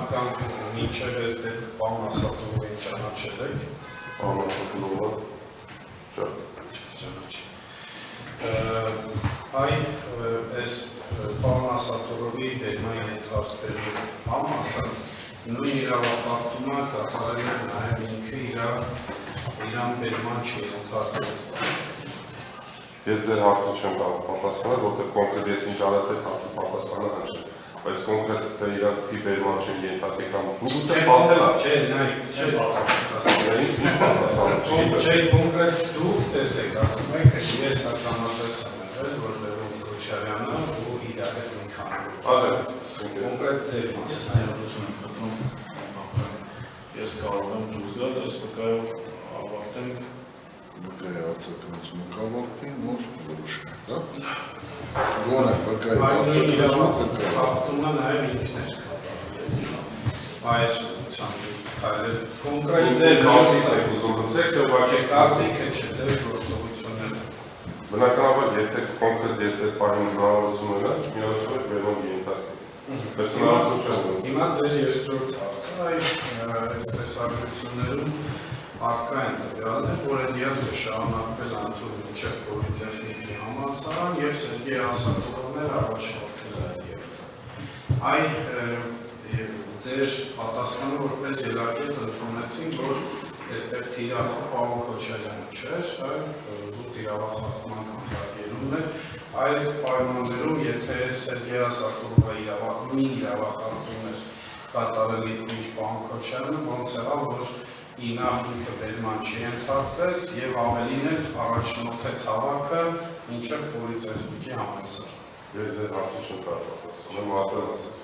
նախքան մինչև ես դեպք պարոն Ասատուրովին ճանաչել եք։ Պարոն Ասատուրովը ճանաչի։ Այ այս պարոն Ասատուրովի բերման ենթարկվելու համասը նույն իրավապարտումը կատարել է նաև ինքը իրան բերման չի ենթարկվել։ Ես ձեր հարցը չեմ կարող պատասխանել, որտեղ կոնկրետ ես ինչ արած եք հարցը պատասխանը հնչել, բայց կոնկրետ թե իրակի բերման չեն ենթարկել կամ գուցե պատել է։ Չէ, նայեք, չէ պատասխանը։ Չէ, կոնկրետ դուք տեսեք, ասում եք, ես ականատես եմ եղել, որ Լևոն Քոչարյանը ու իր հետ մի քանի կոնկրետ ձեր մասն Ես կարող եմ դուրս գալ, այս վկայով ավարտենք վկայի արձակնությունը կավարտվի, նոր որոշենք, դա? Գոնե վկայի արձակնությունը հաղթումը նաև ինքն էր կատարել այս ուղղությամբ կոնկրետ ձեր կարծիքը չէ ձեր գործողությունները Բնականաբար եթե կոնկրետ ես այդ պահին հնարավորություն ունենա, միանշանակ բերման ենթարկել Հիմա ձեր երկրորդ հարցը այս տեսագրություններում առկա են տվյալներ, որ այդ ելքը շարունակվել անցում մինչև պոլիտեխնիկի համալսարան և Սերգեյ Ասատուրովներ առաջարկել այդ ելքը։ Այ ձեր պատասխանը որպես ելակետ ընդունեցին, որ այստեղ թիրախը պարոն Քոչարյանը չէր, այլ զուտ իրավախախտման կանխարգելումն է։ Այդ պայմաններում, եթե Սերգեյ Ասատուրովը մի իրավախախտում էր կատարել ինչ պարոն Քոչարյանը, ոնց եղավ, որ ինքը բերման չենթարկվեց և ավելին էլ առաջնորդեց հավաքը մինչև պոլիտեխնիկի համալսարան։ Ես ձեր հարցը չեմ կարող պատասխանել, ապրել ասես։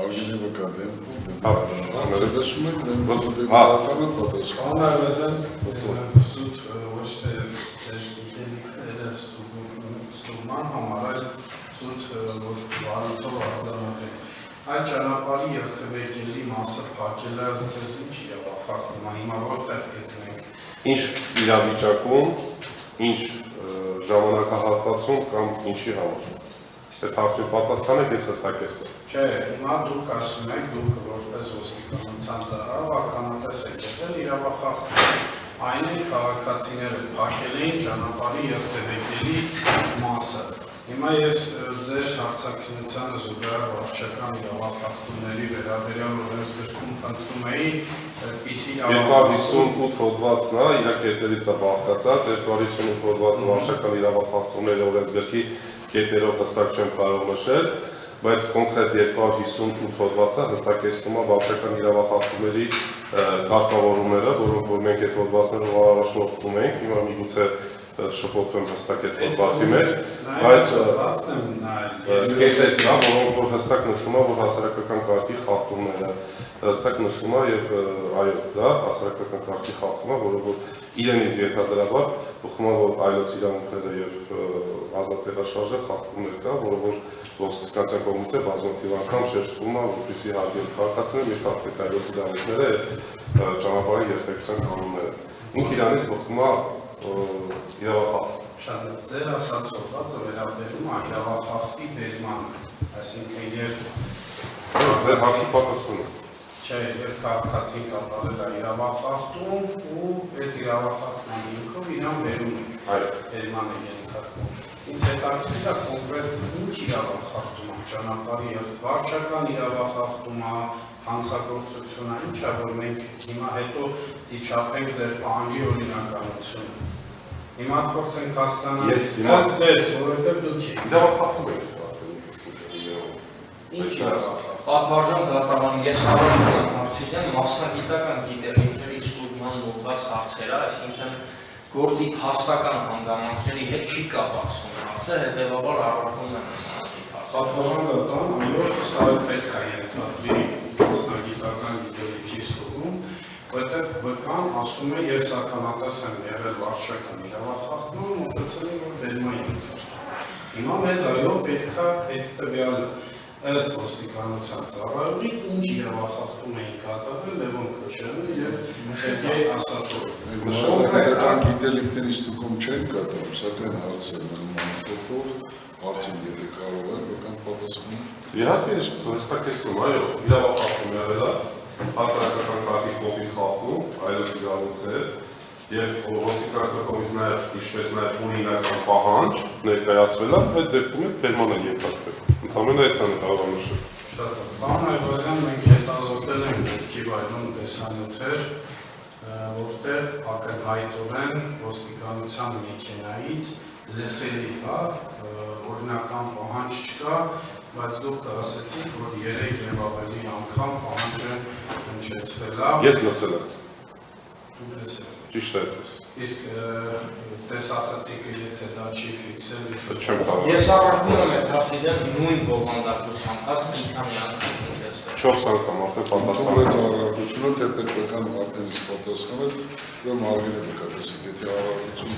Արգենի վկայեմ, հարցերեսում եք դեպատանը պատասխան։ Պարոն Այվազյան, զուտ ոչ թե ձեր գիտելիքները ստուգման համար, այլ զուտ որ վարույթով արձանագրեք։ Այդ ճանապարհի երթևեկելի մասը փակելը ձեզ ինչ իրավախախտում է, հիմա որտեղ գտնենք։ Ինչ իրավիճակում, ինչ ժամանակահատվածում կամ ինչի համար։ Այդ հարցին պատասխանեք ես հստակ ես տա։ Չէ, հիմա դուք ասում եք, դուք որպես ոստիկանության ծառայող ականատես եք եղել իրավախախտում։ Այն է քաղաքացիները փակել էին ճանապարհի երթևեկելի մասը։ Հիմա ես ձեր հարցաքննությանը զուգահեռ վարչական իրավախախտումների վերաբերյալ օրենսգրքում խնդրում էի այդպիսի 258 հոդվածն է, իր կետերից է բաղկացած, 258 հոդվածը վարչական իրավախախտումների օրենսգրքի կետերով հստակ չեմ կարող նշել, բայց կոնկրետ 258 հոդվածը հստակեցնում է վարչական իրավախախտումների կարգավորումները, որոնք որ մենք այդ հոդվածներով առաջնորդվում ենք, հիմա միգուցե շփոթվեմ հստակ այդ հոդվածի մեջ, բայց կետեր կա, որոնք որ հստակ նշում է, որ հասարակական կարգի խախտումները հստակ նշում է եւ այո, դա հասարակական կարգի խախտում է, որը որ իրենից ենթադրաբար բխում է, որ այլոց իրավունքները եւ ազատ տեղաշարժը խախտումներ կա, որը որ ոստիկանության կողմից է բազմաթիվ անգամ շեշտվում է, որպեսզի հարգել քաղաքացիները մի խախտեք այլոց իրավունքները ճանապարհի երթևեկության կանոնները։ Ինքը իրանից բխում է իրավախախտ։ Շատ ձեր ասած հոդվածը վերաբերում է իրավախախտի բերմանը, այսինքն ձեր հարցի պատասխանը։ Չէ, երբ քաղաքացին կատարել է իրավախախտում ու այդ իրավախախտման հիմքով իրան բերում է բերման է ենթարկվում։ Ինձ հետաքրքիր է կոնկրետ ինչ իրավախախտում է, ճանապարհի վարչական իրավախախտում է, հանցագործություն է, ինչ է, որ մենք հիմա հետո դիչապենք ձեր պահանջի օրինականությունը։ Հիմա փորձենք հասկանալ ըստ ձեզ, որովհետև դուք եք իրավախախտում եք ինչ իրավախախտում։ Պատվարժան դատարան, ես առաջ եմ հարցիջան մասնագիտական գիտելիքների ստուգման ուղղված հարցեր, այսինքն գործի փաստական հանգամանքների հետ չի կապակցվում հարցը, հետևաբար առարկում եմ մասնագիտ հարցը։ Պատվարժան դատարան, այո, սա պետք է ենթադրվի մասնագիտական գիտելիքի ստուգում, որտեղ վկան ասում է ես ականատես եմ եղել վարչական իրավախախտման, մոտեցել եմ որ բերման ենթարկվում։ Հիմա մեզ այո պետք է այդ տվյալը ըստ ոստիկանության ծառայողի ինչ իրավախախտում էին կատարել Լևոն Քոչարյանը եւ Սերգեյ Ասատուրովը։ Մասնագիտական գիտելիքների ստուգում չեն կատարում, սակայն հարցերն են մանրուքով, հարցին եթե կարող է, վկան պատասխանը։ Իհարկե, ես հստակեցնում, այո, իրավախախտում Եվ ոստիկանության կողմից նաև հիշվեց նաև օրինական պահանջ ներկայացվել է, այդ դեպքում է բերման է ենթարկվել։ Ընդհանրապես այդքանը կարող եմ նշել։ Պարոն Այվազյան, մենք հետազոտել ենք դեպքի վայրում տեսանյութեր, որտեղ ակնհայտորեն ոստիկանության մեքենայից լսելի օրինական պահանջ չկա, բայց դուք ասացիք, որ 3 եւ ավելի անգամ պահանջը հնչեցվել է։ Ես լսել եմ։ Դուք լսել եք։ Ճիշտ է այդպես։ Իսկ տեսախցիկը եթե դա չի ֆիքսել, Չեմ կարող։ Ես առարկում եմ Թացիդյան նույն բովանդակությամբ, հաց մի քանի անգամ հնչեցվել։ 4 անգամ արդեն պատասխան։ Այս առարկությունը դե պետական արդեն իսկ պատասխանեց, ուրեմն հարգելի նկատեցիք, եթե առարկություն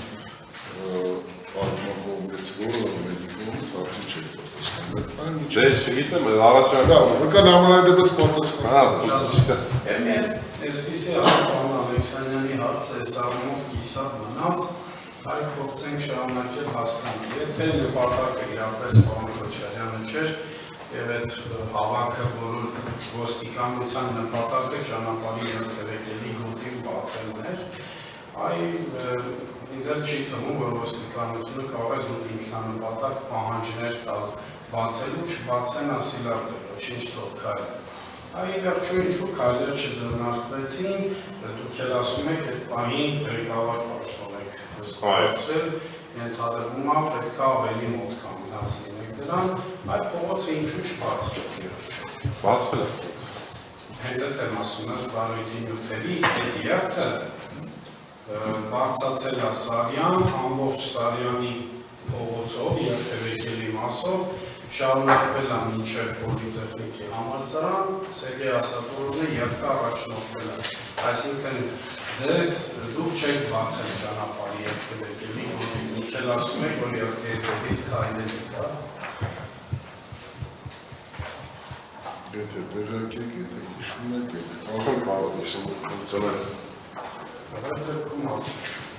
արմագողից որը մեդիկոմից հարցի չի պատասխանել։ Դե չգիտեմ, առաջարկը։ Պետական համանadebս պատասխան։ Այսպիսի պարոն Ալեքսանյանի հարցը այս առումով կիսատ մնաց, այլ փորձենք շարունակել հասկանալ։ Եթե նպատակը իրապես պարոն Քոչարյանը չէր, եւ այդ հավաքը բոլոր ոստիկանության նպատակը ճանապարհի երթևեկելի գոտին բացելն էր, ինձ էլ չի թվում, որ ոստիկանությունը կարող է զուտ ինքնանպատակ պահանջներ տալ բացելու, չբացեն ասիլարդը, ոչինչ թող քայլ։ Այ վերջում ինչու քայլեր չձեռնարկվեցին, դուք էլ ասում եք, այդ պահին ղեկավար պաշտոն եք հստակեցրել, ենթադրվում է պետք է ավելի մոտ կանգնած լինեք դրան, այդ փողոցը ինչու չբացվեց վերջում։ Բացվել է։ Հենց այդ եմ ասում, զբաղույթի նյութերի այդ երթը բարձացել է Սարյան, ամբողջ Սարյանի փողոցով, երթևեկելի մասով, շարունակվել է մինչև պոլիտեխնիկի համալսարան, Սերգեյ Ասատորովը երթը առաջնորդվել է։ Այսինքն ձեզ դուք չեք բացել ճանապարհի երթևեկելի գոտին, դուք էլ ասում եք, որ երթևեկից քայլել եք, հա։ Եթե տեղյակ եք, եթե հիշում եք, եթե Չեմ կարող հիշում, ֆունկցիոնել։ Այդ դեպքում հարց չկա։